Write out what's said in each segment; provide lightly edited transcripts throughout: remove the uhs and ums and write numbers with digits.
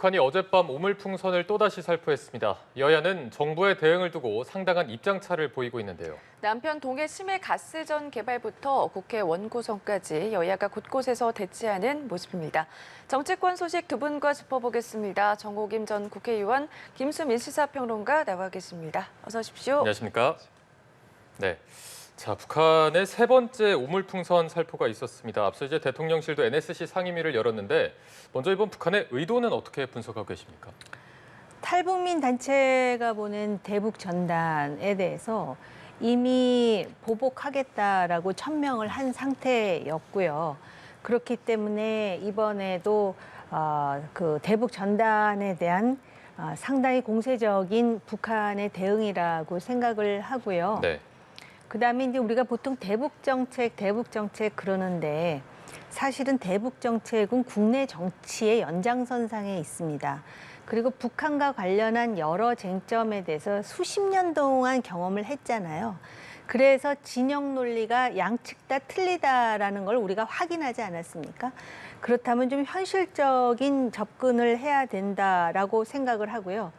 북한이 어젯밤 오물풍선을 또다시 살포했습니다. 여야는 정부의 대응을 두고 상당한 입장차를 보이고 있는데요. 남편 동해 심해 가스전 개발부터 국회 원구성까지 여야가 곳곳에서 대치하는 모습입니다. 정치권 소식 두 분과 짚어보겠습니다. 정호김 전 국회의원, 김수민 시사평론가 나와 계십니다. 어서 오십시오. 안녕하십니까? 네. 자, 북한의 세 번째 오물풍선 살포가 있었습니다. 앞서 이제 대통령실도 NSC 상임위를 열었는데 먼저 이번 북한의 의도는 어떻게 분석하고 계십니까? 탈북민 단체가 보낸 대북 전단에 대해서 이미 보복하겠다라고 천명을 한 상태였고요. 그렇기 때문에 이번에도 그 대북 전단에 대한 상당히 공세적인 북한의 대응이라고 생각을 하고요. 네. 그다음에 이제 우리가 보통 대북 정책 그러는데 사실은 대북 정책은 국내 정치의 연장선상에 있습니다. 그리고 북한과 관련한 여러 쟁점에 대해서 수십 년 동안 경험을 했잖아요. 그래서 진영 논리가 양측 다 틀리다라는 걸 우리가 확인하지 않았습니까? 그렇다면 좀 현실적인 접근을 해야 된다라고 생각을 하고요.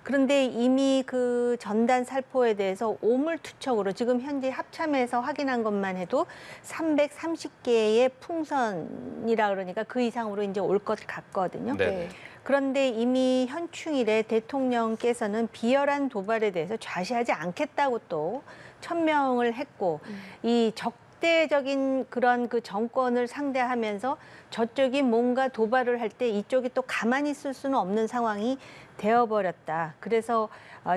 그런데 이미 그 전단 살포에 대해서 오물투척으로 지금 현재 합참에서 확인한 것만 해도 330개의 풍선이라 그러니까 그 이상으로 이제 올 것 같거든요. 네. 그런데 이미 현충일에 대통령께서는 비열한 도발에 대해서 좌시하지 않겠다고 또 천명을 했고 이 적대적인 그런 그 정권을 상대하면서 저쪽이 뭔가 도발을 할 때 이쪽이 또 가만히 있을 수는 없는 상황이 되어버렸다. 그래서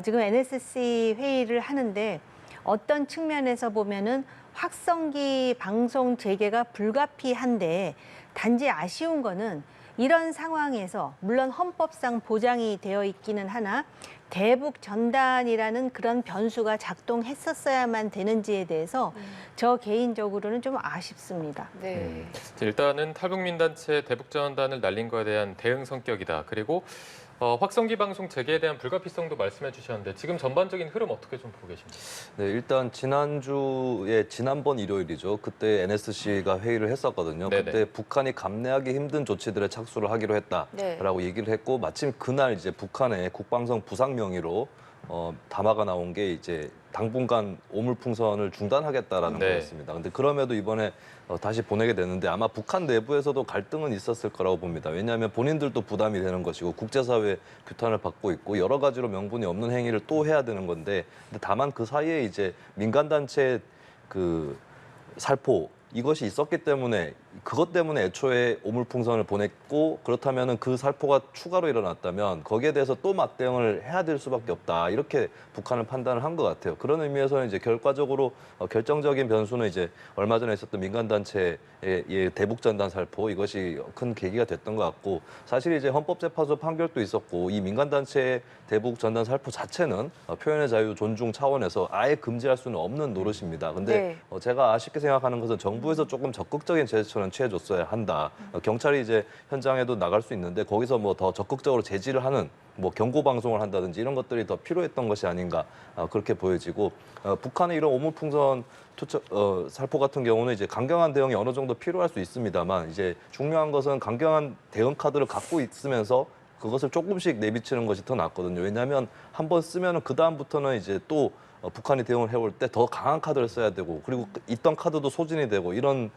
지금 NSC 회의를 하는데 어떤 측면에서 보면은 확성기 방송 재개가 불가피한데 단지 아쉬운 거는 이런 상황에서 물론 헌법상 보장이 되어 있기는 하나 대북 전단이라는 그런 변수가 작동했었어야만 되는지에 대해서 저 개인적으로는 좀 아쉽습니다. 네. 일단은 탈북민 단체 대북 전단을 날린 거에 대한 대응 성격이다. 그리고 확성기 방송 재개에 대한 불가피성도 말씀해 주셨는데 지금 전반적인 흐름 어떻게 좀 보고 계십니까? 네, 일단 지난번 일요일이죠. 그때 NSC가 회의를 했었거든요. 네네. 그때 북한이 감내하기 힘든 조치들에 착수를 하기로 했다라고 얘기를 했고 마침 그날 이제 북한의 국방성 부상 명의로 담화가 나온 게 이제 당분간 오물풍선을 중단하겠다라는 네. 거였습니다. 근데 그럼에도 이번에 다시 보내게 됐는데 아마 북한 내부에서도 갈등은 있었을 거라고 봅니다. 왜냐하면 본인들도 부담이 되는 것이고 국제사회 규탄을 받고 있고 여러 가지로 명분이 없는 행위를 또 해야 되는 건데 근데 다만 그 사이에 이제 민간단체 그 살포 이것이 있었기 때문에 그것 때문에 애초에 오물풍선을 보냈고 그렇다면은 그 살포가 추가로 일어났다면 거기에 대해서 또 맞대응을 해야 될 수밖에 없다 이렇게 북한은 판단을 한 것 같아요. 그런 의미에서는 이제 결과적으로 결정적인 변수는 이제 얼마 전에 있었던 민간단체의 대북 전단 살포 이것이 큰 계기가 됐던 것 같고 사실 이제 헌법재판소 판결도 있었고 이 민간단체의 대북 전단 살포 자체는 표현의 자유 존중 차원에서 아예 금지할 수는 없는 노릇입니다. 근데 제가 아쉽게 생각하는 것은 정부에서 조금 적극적인 제스처는 취해줬어야 한다. 경찰이 이제 현장에도 나갈 수 있는데 거기서 뭐 더 적극적으로 제지를 하는 뭐 경고 방송을 한다든지 이런 것들이 더 필요했던 것이 아닌가 그렇게 보여지고 북한의 이런 오물풍선 살포 같은 경우는 이제 강경한 대응이 어느 정도 필요할 수 있습니다만 이제 중요한 것은 강경한 대응 카드를 갖고 있으면서 그것을 조금씩 내비치는 것이 더 낫거든요. 왜냐하면 한번 쓰면은 그 다음부터는 이제 또 북한이 대응을 해올 때 더 강한 카드를 써야 되고 그리고 있던 카드도 소진이 되고 이런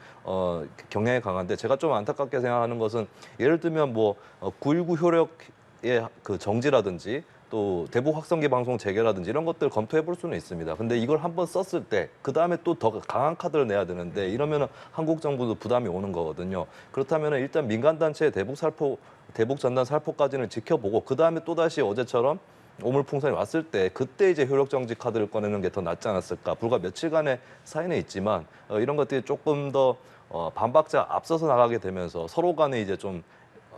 경향이 강한데 제가 좀 안타깝게 생각하는 것은 예를 들면 뭐 9.19 효력의 그 정지라든지 또 대북 확성기 방송 재개라든지 이런 것들 검토해 볼 수는 있습니다. 근데 이걸 한번 썼을 때 그다음에 또 더 강한 카드를 내야 되는데 이러면은 한국 정부도 부담이 오는 거거든요. 그렇다면은 일단 민간 단체의 대북 전단 살포까지는 지켜보고 그다음에 또다시 어제처럼 오물풍선이 왔을 때 그때 이제 효력정지 카드를 꺼내는 게 더 낫지 않았을까. 불과 며칠간의 사이는 있지만 이런 것들이 조금 더 반박자 앞서서 나가게 되면서 서로 간에 이제 좀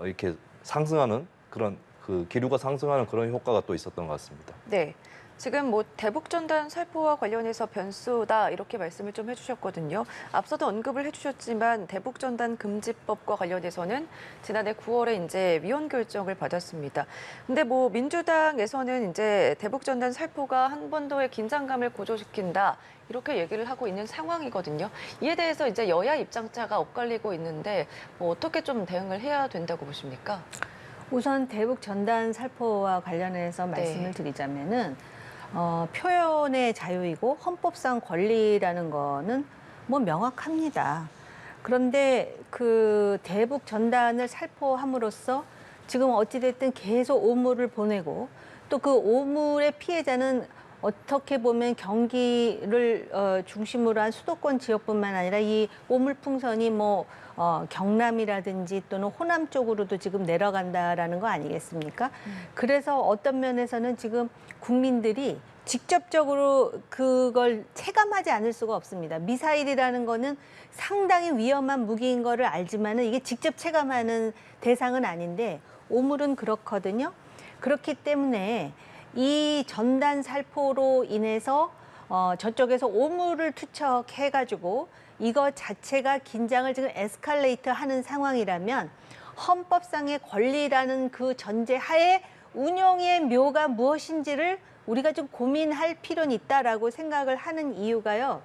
이렇게 상승하는 그런 그 기류가 상승하는 그런 효과가 또 있었던 것 같습니다. 네. 지금 뭐 대북 전단 살포와 관련해서 변수다 이렇게 말씀을 좀 해주셨거든요. 앞서도 언급을 해주셨지만 대북 전단 금지법과 관련해서는 지난해 9월에 이제 위헌 결정을 받았습니다. 근데 뭐 민주당에서는 이제 대북 전단 살포가 한반도의 긴장감을 고조시킨다 이렇게 얘기를 하고 있는 상황이거든요. 이에 대해서 이제 여야 입장차가 엇갈리고 있는데 뭐 어떻게 좀 대응을 해야 된다고 보십니까? 우선 대북 전단 살포와 관련해서 말씀을 네. 드리자면은 표현의 자유이고 헌법상 권리라는 거는 뭐 명확합니다. 그런데 그 대북 전단을 살포함으로써 지금 어찌됐든 계속 오물을 보내고 또 그 오물의 피해자는 어떻게 보면 경기를 중심으로 한 수도권 지역뿐만 아니라 이 오물 풍선이 뭐 경남이라든지 또는 호남 쪽으로도 지금 내려간다라는 거 아니겠습니까? 그래서 어떤 면에서는 지금 국민들이 직접적으로 그걸 체감하지 않을 수가 없습니다. 미사일이라는 거는 상당히 위험한 무기인 거를 알지만은 이게 직접 체감하는 대상은 아닌데 오물은 그렇거든요. 그렇기 때문에 이 전단 살포로 인해서 저쪽에서 오물을 투척해가지고 이거 자체가 긴장을 지금 에스컬레이트 하는 상황이라면 헌법상의 권리라는 그 전제하에 운용의 묘가 무엇인지를 우리가 좀 고민할 필요는 있다라고 생각을 하는 이유가요.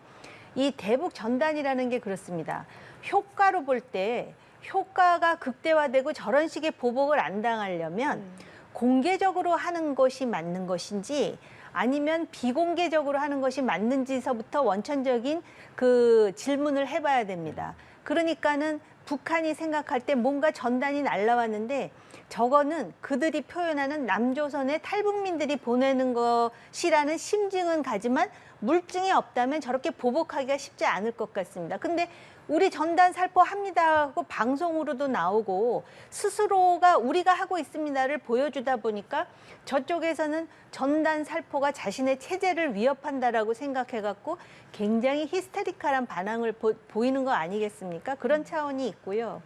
이 대북 전단이라는 게 그렇습니다. 효과로 볼 때 효과가 극대화되고 저런 식의 보복을 안 당하려면 공개적으로 하는 것이 맞는 것인지 아니면 비공개적으로 하는 것이 맞는지서부터 원천적인 그 질문을 해봐야 됩니다. 그러니까는 북한이 생각할 때 뭔가 전단이 날라왔는데 저거는 그들이 표현하는 남조선의 탈북민들이 보내는 것이라는 심증은 가지만 물증이 없다면 저렇게 보복하기가 쉽지 않을 것 같습니다. 근데 우리 전단 살포합니다 하고 방송으로도 나오고 스스로가 우리가 하고 있습니다를 보여주다 보니까 저쪽에서는 전단 살포가 자신의 체제를 위협한다라고 생각해갖고 굉장히 히스테리컬한 반항을 보이는 거 아니겠습니까? 그런 차원이 있고요.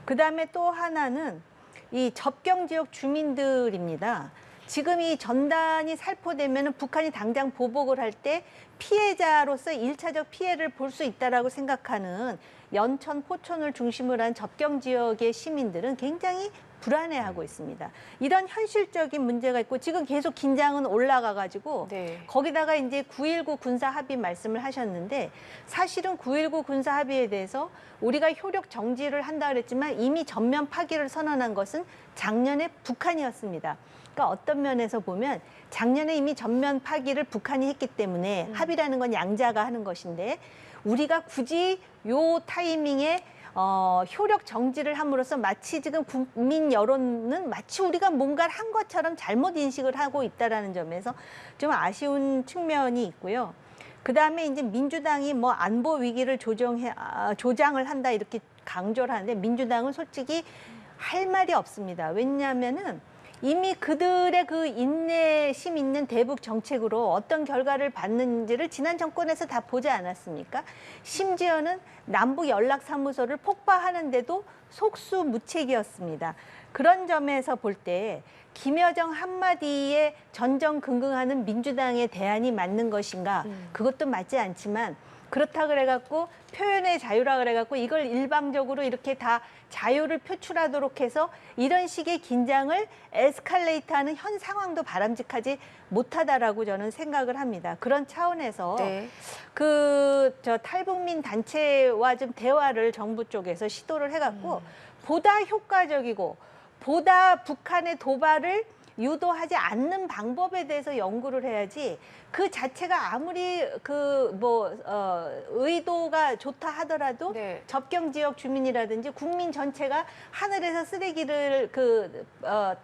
그다음에 또 하나는 이 접경 지역 주민들입니다. 지금 이 전단이 살포되면 북한이 당장 보복을 할 때 피해자로서 일차적 피해를 볼 수 있다라고 생각하는 연천, 포천을 중심으로 한 접경 지역의 시민들은 굉장히 불안해하고 있습니다. 이런 현실적인 문제가 있고 지금 계속 긴장은 올라가가지고 네. 거기다가 이제 9.19 군사 합의 말씀을 하셨는데 사실은 9.19 군사 합의에 대해서 우리가 효력 정지를 한다 그랬지만 이미 전면 파기를 선언한 것은 작년에 북한이었습니다. 그러니까 어떤 면에서 보면 작년에 이미 전면 파기를 북한이 했기 때문에 합의라는 건 양자가 하는 것인데 우리가 굳이 요 타이밍에 효력 정지를 함으로써 마치 지금 국민 여론은 마치 우리가 뭔가를 한 것처럼 잘못 인식을 하고 있다라는 점에서 좀 아쉬운 측면이 있고요. 그다음에 이제 민주당이 뭐 안보 위기를 조장을 한다 이렇게 강조를 하는데 민주당은 솔직히 할 말이 없습니다. 왜냐하면은 이미 그들의 그 인내심 있는 대북 정책으로 어떤 결과를 받는지를 지난 정권에서 다 보지 않았습니까? 심지어는 남북 연락사무소를 폭파하는데도 속수무책이었습니다. 그런 점에서 볼 때 김여정 한마디에 전전긍긍하는 민주당의 대안이 맞는 것인가? 그것도 맞지 않지만 그렇다 그래갖고 표현의 자유라 그래갖고 이걸 일방적으로 이렇게 다 자유를 표출하도록 해서 이런 식의 긴장을 에스컬레이트하는 현 상황도 바람직하지 못하다라고 저는 생각을 합니다. 그런 차원에서 네. 저 탈북민 단체와 좀 대화를 정부 쪽에서 시도를 해갖고 보다 효과적이고 보다 북한의 도발을 유도하지 않는 방법에 대해서 연구를 해야지 그 자체가 아무리 의도가 좋다 하더라도 네. 접경 지역 주민이라든지 국민 전체가 하늘에서 쓰레기를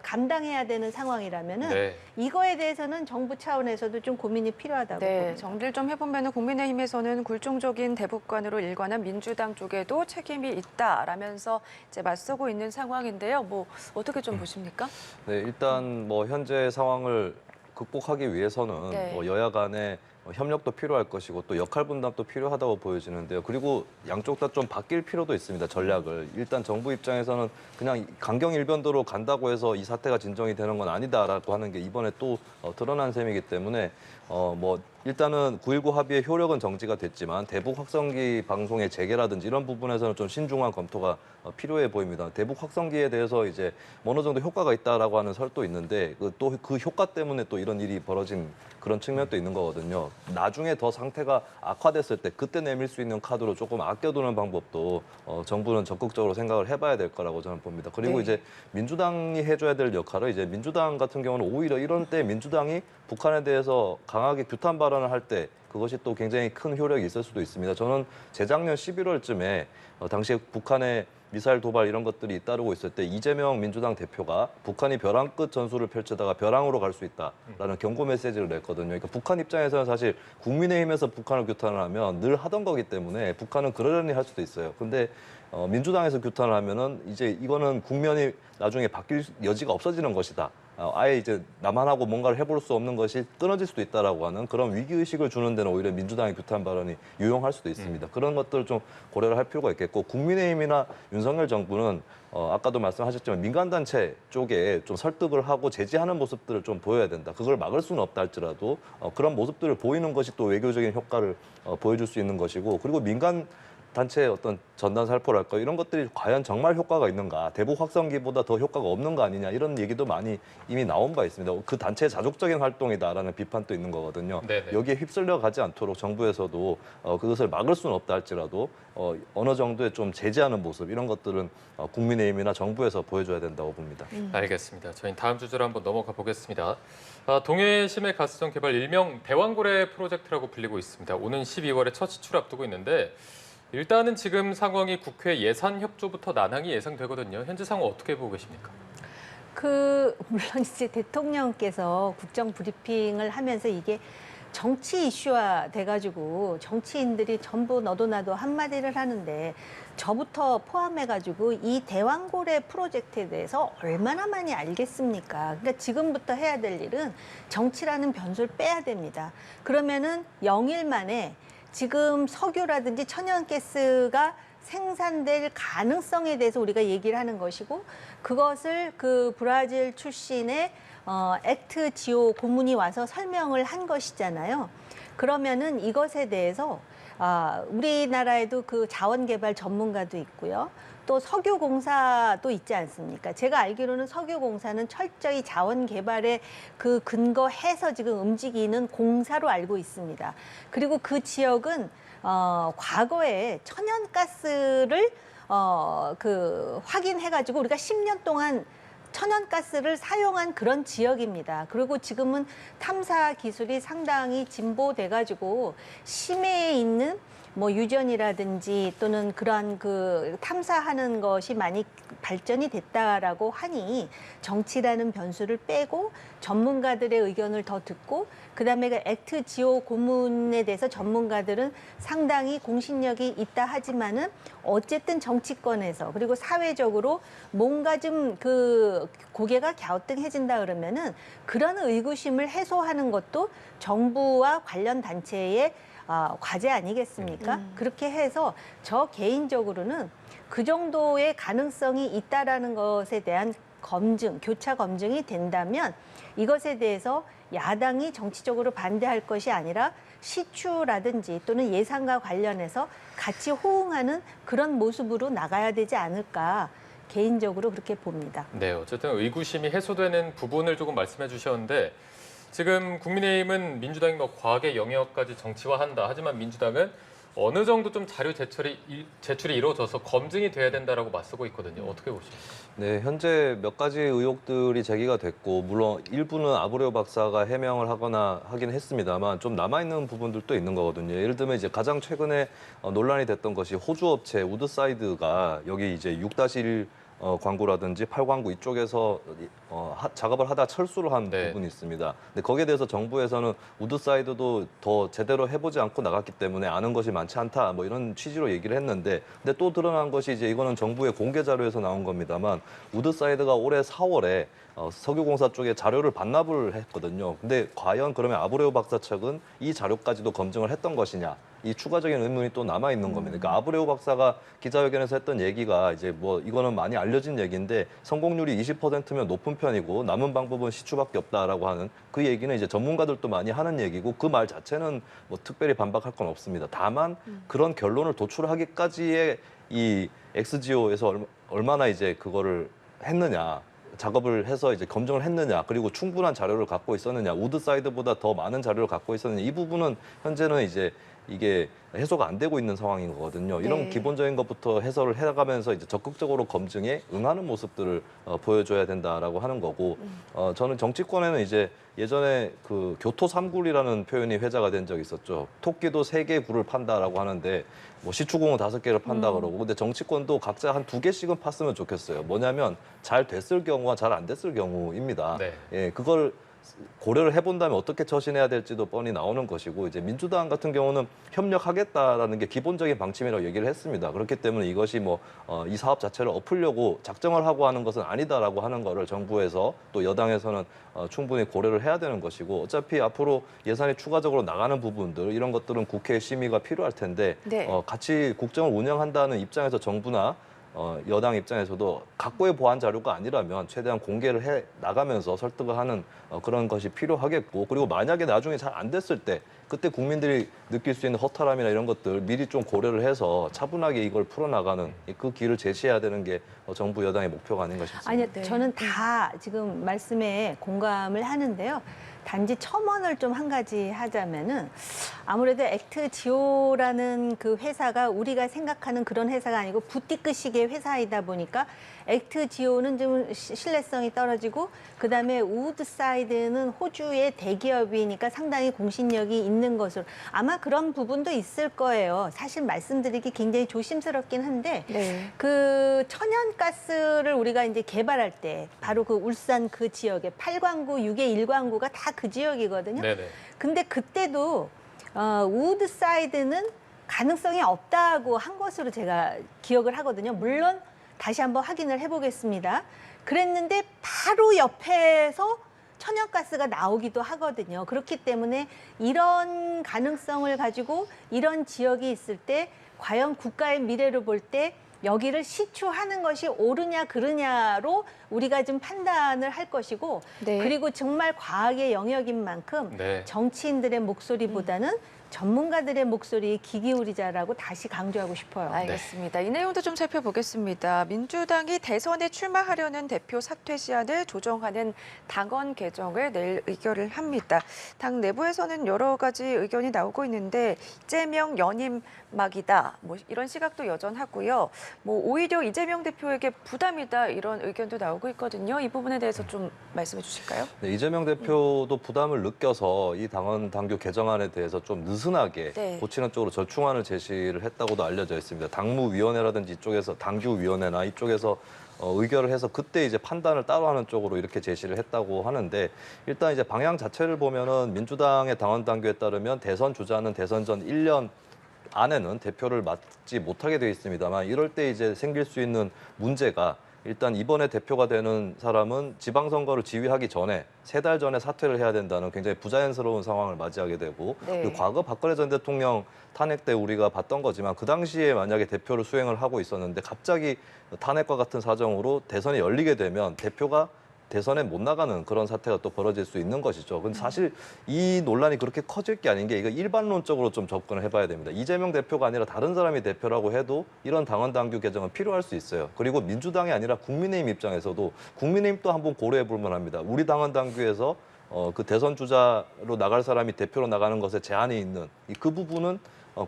감당해야 되는 상황이라면은 네. 이거에 대해서는 정부 차원에서도 좀 고민이 필요하다고 네, 봅니다. 정리를 좀 해보면 국민의힘에서는 굴종적인 대북관으로 일관한 민주당 쪽에도 책임이 있다라면서 이제 맞서고 있는 상황인데요. 뭐 어떻게 좀 보십니까? 네, 일단 뭐 현재 상황을 극복하기 위해서는 네. 뭐 여야 간의 협력도 필요할 것이고 또 역할 분담도 필요하다고 보여지는데요. 그리고 양쪽 다 좀 바뀔 필요도 있습니다. 전략을. 일단 정부 입장에서는 그냥 강경일변도로 간다고 해서 이 사태가 진정이 되는 건 아니다라고 하는 게 이번에 또 드러난 셈이기 때문에 뭐 일단은 9.19 합의의 효력은 정지가 됐지만 대북 확성기 방송의 재개라든지 이런 부분에서는 좀 신중한 검토가 필요해 보입니다. 대북 확성기에 대해서 이제 어느 정도 효과가 있다라고 하는 설도 있는데 또 그 효과 때문에 또 이런 일이 벌어진 그런 측면도 있는 거거든요. 나중에 더 상태가 악화됐을 때 그때 내밀 수 있는 카드로 조금 아껴두는 방법도 정부는 적극적으로 생각을 해봐야 될 거라고 저는 봅니다. 그리고 네. 이제 민주당이 해줘야 될 역할은 이제 민주당 같은 경우는 오히려 이런 때 민주당이 북한에 대해서 강하게 규탄 발언을 할 때 그것이 또 굉장히 큰 효력이 있을 수도 있습니다. 저는 재작년 11월쯤에 당시에 북한의 미사일 도발 이런 것들이 잇따르고 있을 때 이재명 민주당 대표가 북한이 벼랑 끝 전술을 펼치다가 벼랑으로 갈 수 있다라는 경고 메시지를 냈거든요. 그러니까 북한 입장에서는 사실 국민의힘에서 북한을 규탄을 하면 늘 하던 거기 때문에 북한은 그러려니 할 수도 있어요. 근데 민주당에서 규탄을 하면은 이제 이거는 국면이 나중에 바뀔 여지가 없어지는 것이다. 아예 이제 나만하고 뭔가를 해볼 수 없는 것이 끊어질 수도 있다라고 하는 그런 위기의식을 주는 데는 오히려 민주당의 규탄 발언이 유용할 수도 있습니다. 그런 것들을 좀 고려를 할 필요가 있겠고 국민의힘이나 윤석열 정부는 아까도 말씀하셨지만 민간단체 쪽에 좀 설득을 하고 제지하는 모습들을 좀 보여야 된다. 그걸 막을 수는 없다 할지라도 그런 모습들을 보이는 것이 또 외교적인 효과를 보여줄 수 있는 것이고 그리고 민간 단체의 어떤 전단 살포랄까 이런 것들이 과연 정말 효과가 있는가 대북 확성기보다 더 효과가 없는 거 아니냐 이런 얘기도 많이 이미 나온 바 있습니다. 그 단체의 자족적인 활동이다라는 비판도 있는 거거든요. 네네. 여기에 휩쓸려 가지 않도록 정부에서도 그것을 막을 수는 없다 할지라도 어느 정도의 좀 제재하는 모습 이런 것들은 국민의힘이나 정부에서 보여줘야 된다고 봅니다. 알겠습니다. 저희는 다음 주제로 한번 넘어가 보겠습니다. 동해 심해 가스정 개발 일명 대왕고래 프로젝트라고 불리고 있습니다. 오는 12월에 첫 시출 앞두고 있는데 일단은 지금 상황이 국회 예산 협조부터 난항이 예상되거든요. 현재 상황 어떻게 보고 계십니까? 물론 이제 대통령께서 국정 브리핑을 하면서 이게 정치 이슈화 돼가지고 정치인들이 전부 너도 나도 한마디를 하는데 저부터 포함해가지고 이 대왕고래 프로젝트에 대해서 얼마나 많이 알겠습니까? 그러니까 지금부터 해야 될 일은 정치라는 변수를 빼야 됩니다. 그러면은 0일 만에 지금 석유라든지 천연가스가 생산될 가능성에 대해서 우리가 얘기를 하는 것이고 그것을 그 브라질 출신의 액트 지오 고문이 와서 설명을 한 것이잖아요. 그러면은 이것에 대해서 우리나라에도 그 자원개발 전문가도 있고요. 또 석유공사도 있지 않습니까? 제가 알기로는 석유공사는 철저히 자원개발에 그 근거해서 지금 움직이는 공사로 알고 있습니다. 그리고 그 지역은 과거에 천연가스를 확인해가지고 우리가 10년 동안 천연가스를 사용한 그런 지역입니다. 그리고 지금은 탐사 기술이 상당히 진보돼가지고 심해에 있는 뭐 유전이라든지 또는 그러한 그 탐사하는 것이 많이 발전이 됐다라고 하니 정치라는 변수를 빼고 전문가들의 의견을 더 듣고 그다음에 그 액트 지오 고문에 대해서 전문가들은 상당히 공신력이 있다 하지만은 어쨌든 정치권에서 그리고 사회적으로 뭔가 좀 그 고개가 갸우뚱해진다 그러면은 그런 의구심을 해소하는 것도 정부와 관련 단체의 과제 아니겠습니까? 그렇게 해서 저 개인적으로는 그 정도의 가능성이 있다라는 것에 대한 검증, 교차 검증이 된다면 이것에 대해서 야당이 정치적으로 반대할 것이 아니라 시추라든지 또는 예산과 관련해서 같이 호응하는 그런 모습으로 나가야 되지 않을까 개인적으로 그렇게 봅니다. 네, 어쨌든 의구심이 해소되는 부분을 조금 말씀해 주셨는데 지금 국민의힘은 민주당이 뭐 과학의 영역까지 정치화한다. 하지만 민주당은 어느 정도 좀 자료 제출이 이루어져서 검증이 돼야 된다라고 맞서고 있거든요. 어떻게 보십니까? 네, 현재 몇 가지 의혹들이 제기가 됐고 물론 일부는 아브레오 박사가 해명을 하거나 하긴 했습니다만 좀 남아있는 부분들도 있는 거거든요. 예를 들면 이제 가장 최근에 논란이 됐던 것이 호주 업체 우드사이드가 여기 이제 6-1 광구라든지 8광구 이쪽에서 작업을 하다 철수를 한 네. 부분이 있습니다. 근데 거기에 대해서 정부에서는 우드사이드도 더 제대로 해보지 않고 나갔기 때문에 아는 것이 많지 않다 뭐 이런 취지로 얘기를 했는데 근데 또 드러난 것이 이제 이거는 정부의 공개 자료에서 나온 겁니다만 우드사이드가 올해 4월에 석유공사 쪽에 자료를 반납을 했거든요. 근데 과연 그러면 아브레오 박사 측은 이 자료까지도 검증을 했던 것이냐? 이 추가적인 의문이 또 남아 있는 겁니다. 그러니까 아브레오 박사가 기자회견에서 했던 얘기가 이제 뭐 이거는 많이 알려진 얘기인데 성공률이 20%면 높은 편이고 남은 방법은 시추밖에 없다라고 하는 그 얘기는 이제 전문가들도 많이 하는 얘기고 그 말 자체는 뭐 특별히 반박할 건 없습니다. 다만 그런 결론을 도출하기까지의 이 엑스지오에서 얼마나 이제 그거를 했느냐. 작업을 해서 이제 검증을 했느냐, 그리고 충분한 자료를 갖고 있었느냐, 우드사이드보다 더 많은 자료를 갖고 있었느냐, 이 부분은 현재는 이제 이게 해소가 안 되고 있는 상황인 거거든요. 이런 네. 기본적인 것부터 해설을 해가면서 이제 적극적으로 검증에 응하는 모습들을 보여줘야 된다라고 하는 거고, 저는 정치권에는 이제 예전에 그 교토 삼굴이라는 표현이 회자가 된 적이 있었죠. 토끼도 3개 굴을 판다라고 하는데 뭐 시추공은 5개를 판다 그러고, 근데 정치권도 각자 한 2개씩은 팠으면 좋겠어요. 뭐냐면 잘 됐을 경우와 잘 안 됐을 경우입니다. 네. 예, 그걸 고려를 해본다면 어떻게 처신해야 될지도 뻔히 나오는 것이고, 이제 민주당 같은 경우는 협력하겠다라는 게 기본적인 방침이라고 얘기를 했습니다. 그렇기 때문에 이것이 뭐 이 사업 자체를 엎으려고 작정을 하고 하는 것은 아니다라고 하는 거를 정부에서 또 여당에서는 충분히 고려를 해야 되는 것이고, 어차피 앞으로 예산이 추가적으로 나가는 부분들 이런 것들은 국회의 심의가 필요할 텐데 네. 같이 국정을 운영한다는 입장에서 정부나 여당 입장에서도 각고의 보완 자료가 아니라면 최대한 공개를 해 나가면서 설득을 하는 그런 것이 필요하겠고, 그리고 만약에 나중에 잘 안 됐을 때 그때 국민들이 느낄 수 있는 허탈함이나 이런 것들 미리 좀 고려를 해서 차분하게 이걸 풀어나가는 그 길을 제시해야 되는 게 정부 여당의 목표가 아닌가 싶습니다. 아니, 네. 저는 다 지금 말씀에 공감을 하는데요. 단지 첨언을 좀 한 가지 하자면은 아무래도 액트지오라는 그 회사가 우리가 생각하는 그런 회사가 아니고 부티크식의 회사이다 보니까 액트지오는 좀 신뢰성이 떨어지고, 그다음에 우드사이드는 호주의 대기업이니까 상당히 공신력이 있는 것으로 아마 그런 부분도 있을 거예요. 사실 말씀드리기 굉장히 조심스럽긴 한데 네. 그 천연가스를 우리가 이제 개발할 때 바로 그 울산 그 지역에 8광구, 6의 1광구가 다 그 지역이거든요. 네네. 근데 그때도 우드사이드는 가능성이 없다고 한 것으로 제가 기억을 하거든요. 물론 다시 한번 확인을 해보겠습니다. 그랬는데 바로 옆에서 천연가스가 나오기도 하거든요. 그렇기 때문에 이런 가능성을 가지고 이런 지역이 있을 때 과연 국가의 미래를 볼 때 여기를 시추하는 것이 옳으냐 그르냐로 우리가 좀 판단을 할 것이고, 네. 그리고 정말 과학의 영역인 만큼 네. 정치인들의 목소리보다는 전문가들의 목소리에 귀 기울이자라고 다시 강조하고 싶어요. 알겠습니다. 이 내용도 좀 살펴보겠습니다. 민주당이 대선에 출마하려는 대표 사퇴 시한을 조정하는 당원 개정을 내일 의결을 합니다. 당 내부에서는 여러 가지 의견이 나오고 있는데 이재명 연임막이다, 뭐 이런 시각도 여전하고요. 뭐 오히려 이재명 대표에게 부담이다, 이런 의견도 나오고 있거든요. 이 부분에 대해서 좀 말씀해 주실까요? 네, 이재명 대표도 부담을 느껴서 이 당원 당규 개정안에 대해서 좀 느슨하게 네. 고치는 쪽으로 절충안을 제시를 했다고도 알려져 있습니다. 당무위원회라든지 이쪽에서 당규위원회나 이쪽에서 의결을 해서 그때 이제 판단을 따로 하는 쪽으로 이렇게 제시를 했다고 하는데, 일단 이제 방향 자체를 보면은 민주당의 당원 당규에 따르면 대선 주자는 대선 전 1년 안에는 대표를 맡지 못하게 되어 있습니다만, 이럴 때 이제 생길 수 있는 문제가, 일단 이번에 대표가 되는 사람은 지방선거를 지휘하기 전에 3달 전에 사퇴를 해야 된다는 굉장히 부자연스러운 상황을 맞이하게 되고, 네. 그리고 과거 박근혜 전 대통령 탄핵 때 우리가 봤던 거지만 그 당시에 만약에 대표를 수행을 하고 있었는데 갑자기 탄핵과 같은 사정으로 대선이 열리게 되면 대표가 대선에 못 나가는 그런 사태가 또 벌어질 수 있는 것이죠. 근데 사실 이 논란이 그렇게 커질 게 아닌 게, 이거 일반론적으로 좀 접근을 해봐야 됩니다. 이재명 대표가 아니라 다른 사람이 대표라고 해도 이런 당원 당규 개정은 필요할 수 있어요. 그리고 민주당이 아니라 국민의힘 입장에서도 국민의힘도 한번 고려해 볼 만합니다. 우리 당원 당규에서 그 대선 주자로 나갈 사람이 대표로 나가는 것에 제한이 있는 그 부분은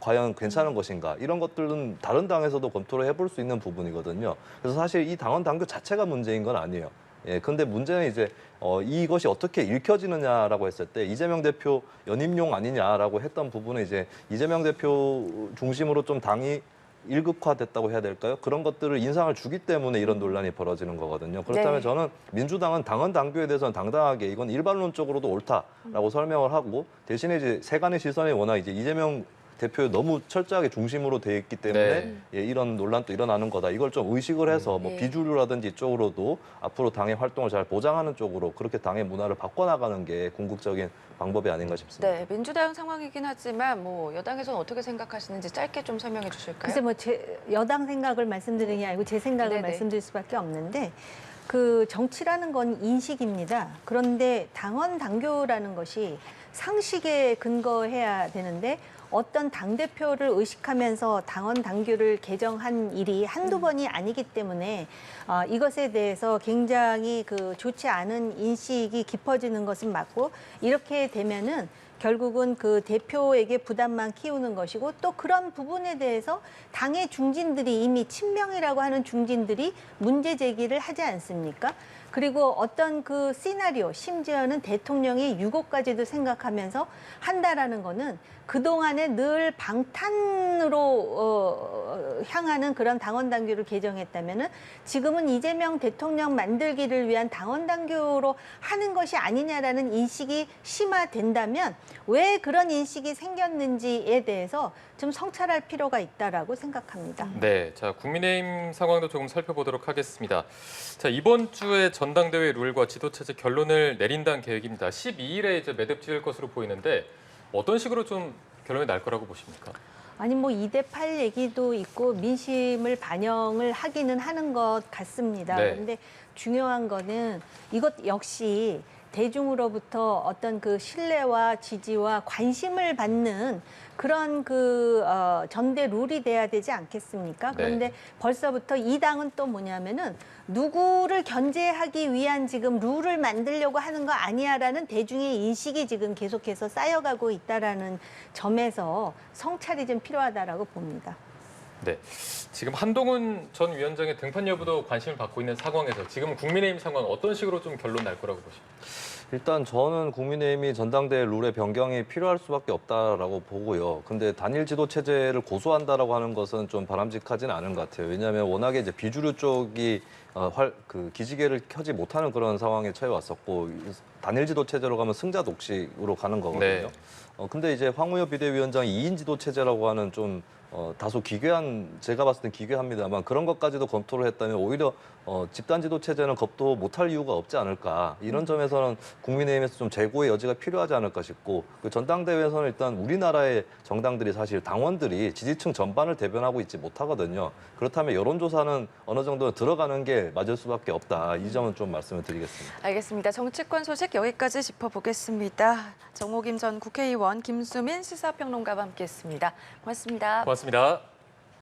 과연 괜찮은 것인가, 이런 것들은 다른 당에서도 검토를 해볼 수 있는 부분이거든요. 그래서 사실 이 당원 당규 자체가 문제인 건 아니에요. 예, 근데 문제는 이제 이것이 어떻게 읽혀지느냐라고 했을 때 이재명 대표 연임용 아니냐라고 했던 부분은 이제 이재명 대표 중심으로 좀 당이 일극화됐다고 해야 될까요? 그런 것들을 인상을 주기 때문에 이런 논란이 벌어지는 거거든요. 그렇다면 네. 저는 민주당은 당원 당규에 대해서는 당당하게 이건 일반론적으로도 옳다라고 설명을 하고, 대신에 이제 세간의 시선이 워낙 이제 이재명 대표에 너무 철저하게 중심으로 돼 있기 때문에 네. 예, 이런 논란도 일어나는 거다. 이걸 좀 의식을 해서 뭐 예. 비주류라든지 이쪽으로도 앞으로 당의 활동을 잘 보장하는 쪽으로 그렇게 당의 문화를 바꿔나가는 게 궁극적인 방법이 아닌가 싶습니다. 네, 민주당 상황이긴 하지만 뭐 여당에서는 어떻게 생각하시는지 짧게 좀 설명해 주실까요? 글쎄 뭐 제 여당 생각을 말씀드리는 게 아니고 제 생각을 네네. 말씀드릴 수밖에 없는데 그 정치라는 건 인식입니다. 그런데 당원 당규라는 것이 상식에 근거해야 되는데 어떤 당대표를 의식하면서 당원 당규를 개정한 일이 한두 번이 아니기 때문에 이것에 대해서 굉장히 그 좋지 않은 인식이 깊어지는 것은 맞고 이렇게 되면은 결국은 그 대표에게 부담만 키우는 것이고 또 그런 부분에 대해서 당의 중진들이 이미 친명이라고 하는 중진들이 문제 제기를 하지 않습니까? 그리고 어떤 그 시나리오, 심지어는 대통령의 유고까지도 생각하면서 한다라는 거는 그동안에 늘 방탄으로 향하는 그런 당원 당규를 개정했다면은 지금은 이재명 대통령 만들기를 위한 당원 당규로 하는 것이 아니냐라는 인식이 심화된다면 왜 그런 인식이 생겼는지에 대해서 좀 성찰할 필요가 있다라고 생각합니다. 네, 자 국민의힘 상황도 조금 살펴보도록 하겠습니다. 자 이번 주에 전당대회 룰과 지도체제 결론을 내린다는 계획입니다. 12일에 이제 매듭 지을 것으로 보이는데 어떤 식으로 좀 결론이 날 거라고 보십니까? 아니 뭐 2대8 얘기도 있고 민심을 반영을 하기는 하는 것 같습니다. 네. 그런데 중요한 거는 이것 역시 대중으로부터 어떤 그 신뢰와 지지와 관심을 받는 그런 그 전대 룰이 돼야 되지 않겠습니까? 그런데 네. 벌써부터 이 당은 또 뭐냐면은 누구를 견제하기 위한 지금 룰을 만들려고 하는 거 아니야라는 대중의 인식이 지금 계속해서 쌓여가고 있다라는 점에서 성찰이 좀 필요하다라고 봅니다. 네, 지금 한동훈 전 위원장의 등판 여부도 관심을 받고 있는 상황에서 지금 국민의힘 상황 어떤 식으로 좀 결론 날 거라고 보십니까? 일단 저는 국민의힘이 전당대회 룰의 변경이 필요할 수밖에 없다라고 보고요. 근데 단일 지도 체제를 고수한다라고 하는 것은 좀 바람직하지는 않은 것 같아요. 왜냐하면 워낙에 이제 비주류 쪽이 그 기지개를 켜지 못하는 그런 상황에 처해 왔었고 단일 지도 체제로 가면 승자 독식으로 가는 거거든요. 네. 근데 이제 황우여 비대위원장이 2인 지도 체제라고 하는 좀 다소 기괴한, 제가 봤을 땐 기괴합니다만 그런 것까지도 검토를 했다면 오히려 집단 지도 체제는 검토 못할 이유가 없지 않을까. 이런 점에서는 국민의힘에서 좀 재고의 여지가 필요하지 않을까 싶고 그 전당대회에서는 일단 우리나라의 정당들이 사실 당원들이 지지층 전반을 대변하고 있지 못하거든요. 그렇다면 여론조사는 어느 정도는 들어가는 게 맞을 수밖에 없다. 이 점은 좀 말씀을 드리겠습니다. 알겠습니다. 정치권 소식 여기까지 짚어보겠습니다. 정호김 전 국회의원, 김수민 시사평론가와 함께했습니다. 고맙습니다. 고맙습니다.